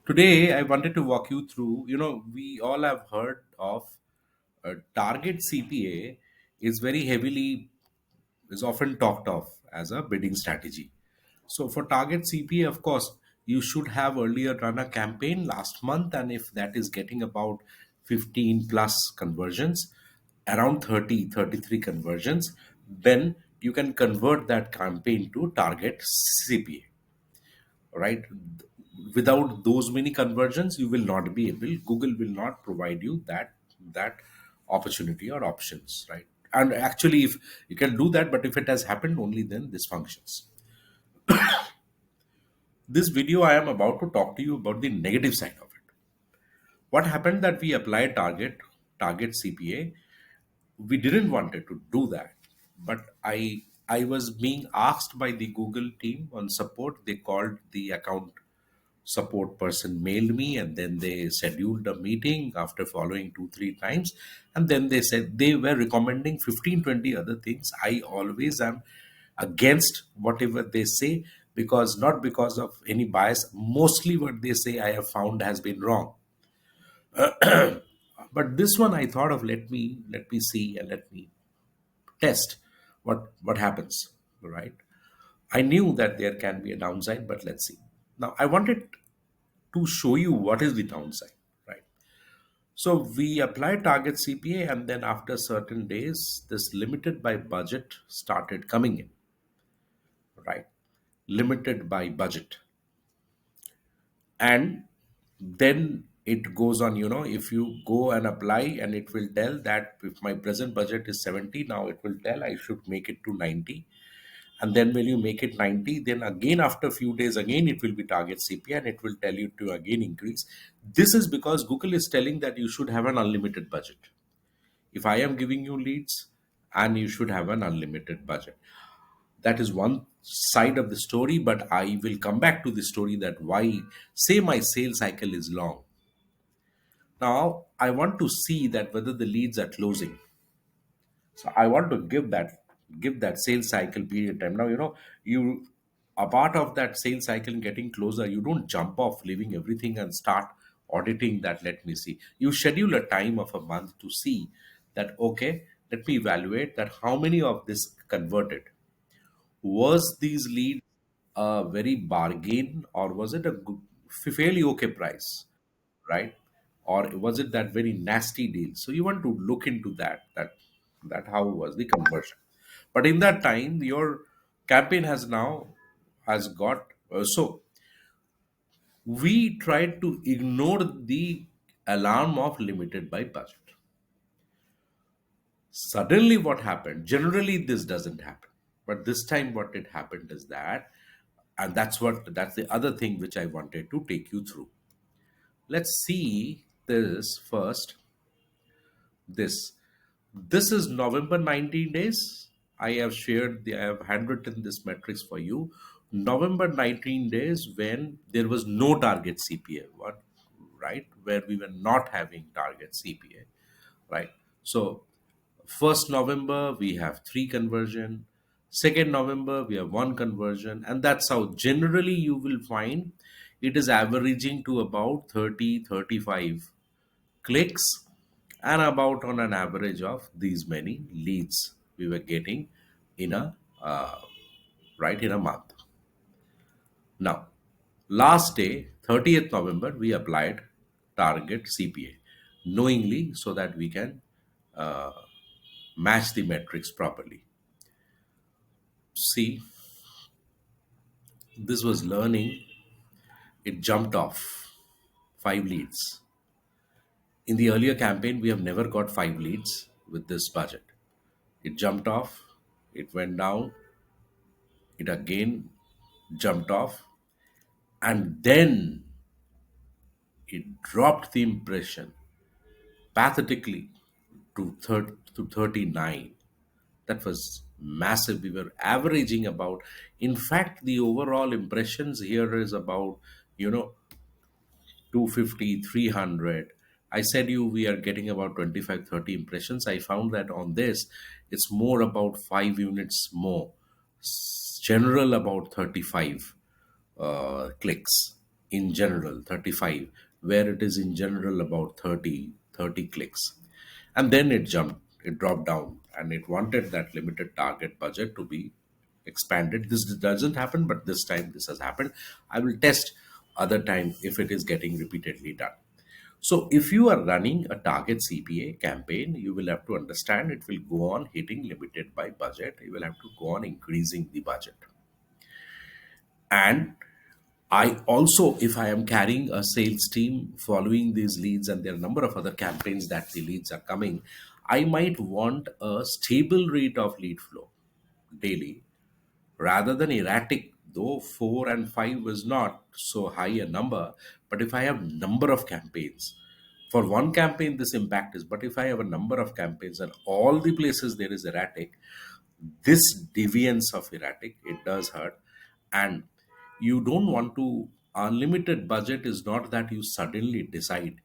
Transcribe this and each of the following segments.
Today, I wanted to walk you through. We all have heard of target CPA is very heavily is often talked of as a bidding strategy. So for target CPA, of course, you should have earlier run a campaign last month, and if that is getting about 15 plus conversions, around 33 conversions, then you can convert that campaign to target CPA, right? Without those many conversions, you will not be able, Google will not provide you that opportunity or options, right? And actually, if you can do that, but if it has happened, only then this functions. This video, I am about to talk to you about the negative side of it. What happened that we applied target CPA. We didn't wanted to do that, but I was being asked by the Google team on support. They called the account support person, mailed me, and then they scheduled a meeting after following 2 3 times, and then they said they were recommending 15 20 other things. I always am against whatever they say, because not because of any bias, mostly what they say I have found has been wrong. But this one I thought of, let me see and let me test what happens, right? I knew that there can be a downside, but let's see. Now I wanted to show you what is the downside, right? So we apply target CPA, and then after certain days, this limited by budget started coming in, right? Limited by budget. And then it goes on, if you go and apply, and it will tell that if my present budget is 70, now it will tell I should make it to 90. And then when you make it 90, then again after a few days, again it will be target CPA, and it will tell you to again increase. This is because Google is telling that you should have an unlimited budget. If I am giving you leads, and you should have an unlimited budget. That is one side of the story, but I will come back to the story that why say my sales cycle is long. Now I want to see that whether the leads are closing. So I want to give that sales cycle period time. Now you a part of that sales cycle getting closer. You don't jump off, leaving everything and start auditing that. Let me see. You schedule a time of a month to see that, okay, let me evaluate that how many of this converted. Was these leads a very bargain, or was it a fairly okay price, right? Or was it that very nasty deal? So you want to look into that how was the conversion. But in that time, your campaign has got so we tried to ignore the alarm of limited by budget. Suddenly what happened, generally this doesn't happen, but this time what it happened is that, and that's the other thing which I wanted to take you through. Let's see this first. This this is November 19 days. I have handwritten this metrics for you. November 19 days, when there was no target CPA, what, right, where we were not having target CPA, right? So 1st November we have 3 conversion, 2nd November we have 1 conversion, and that's how generally you will find it is averaging to about 30 35 clicks, and about on an average of these many leads we were getting in a right in a month. Now last day, 30th November, we applied target CPA knowingly, so that we can uh, match the metrics properly. See, this was learning. It jumped off 5 leads. In the earlier campaign, we have never got 5 leads with this budget. It jumped off, it went down, it again jumped off, and then it dropped the impression pathetically to 39. That was massive. We were averaging about, in fact, the overall impressions here is about, you know, 250, 300. I said you we are getting about 25, 30 impressions. I found that on this, it's more about 5 units more. General about 35 clicks in general 35, where it is in general about 30 clicks. And then it dropped down, and it wanted that limited target budget to be expanded. This doesn't happen, but this time this has happened. I will test other time if it is getting repeatedly done. So if you are running a target CPA campaign, you will have to understand it will go on hitting limited by budget. You will have to go on increasing the budget. And I also, if I am carrying a sales team following these leads, and there are a number of other campaigns that the leads are coming, I might want a stable rate of lead flow daily rather than erratic. Though 4 and 5 is not so high a number, but if I have number of campaigns, for one campaign this impact is, but if I have a number of campaigns and all the places there is erratic, this deviance of erratic, it does hurt. And you don't want to, unlimited budget is not that you suddenly decide.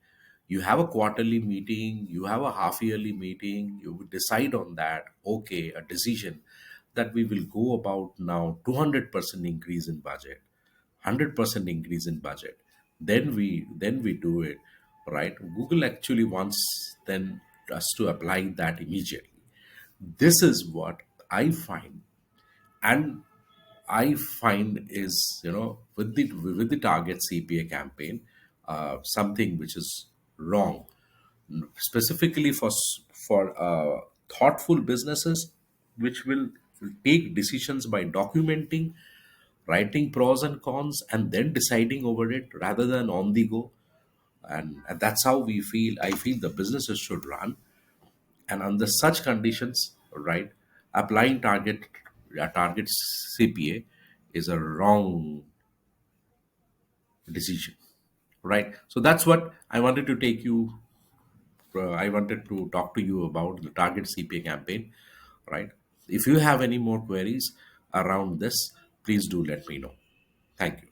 You have a quarterly meeting, you have a half yearly meeting, you decide on that, okay, a decision that we will go about now 200% increase in budget, 100% increase in budget. Then we do it, right? Google actually wants then us to apply that immediately. This is what I find. And I find is, with the target CPA campaign, something which is wrong, specifically for thoughtful businesses, which will take decisions by documenting, writing pros and cons, and then deciding over it rather than on the go. And that's how we feel. I feel the businesses should run, and under such conditions, right, applying target CPA is a wrong decision, right? So that's what I wanted to take you. I wanted to talk to you about the target CPA campaign, right? If you have any more queries around this, please do let me know. Thank you.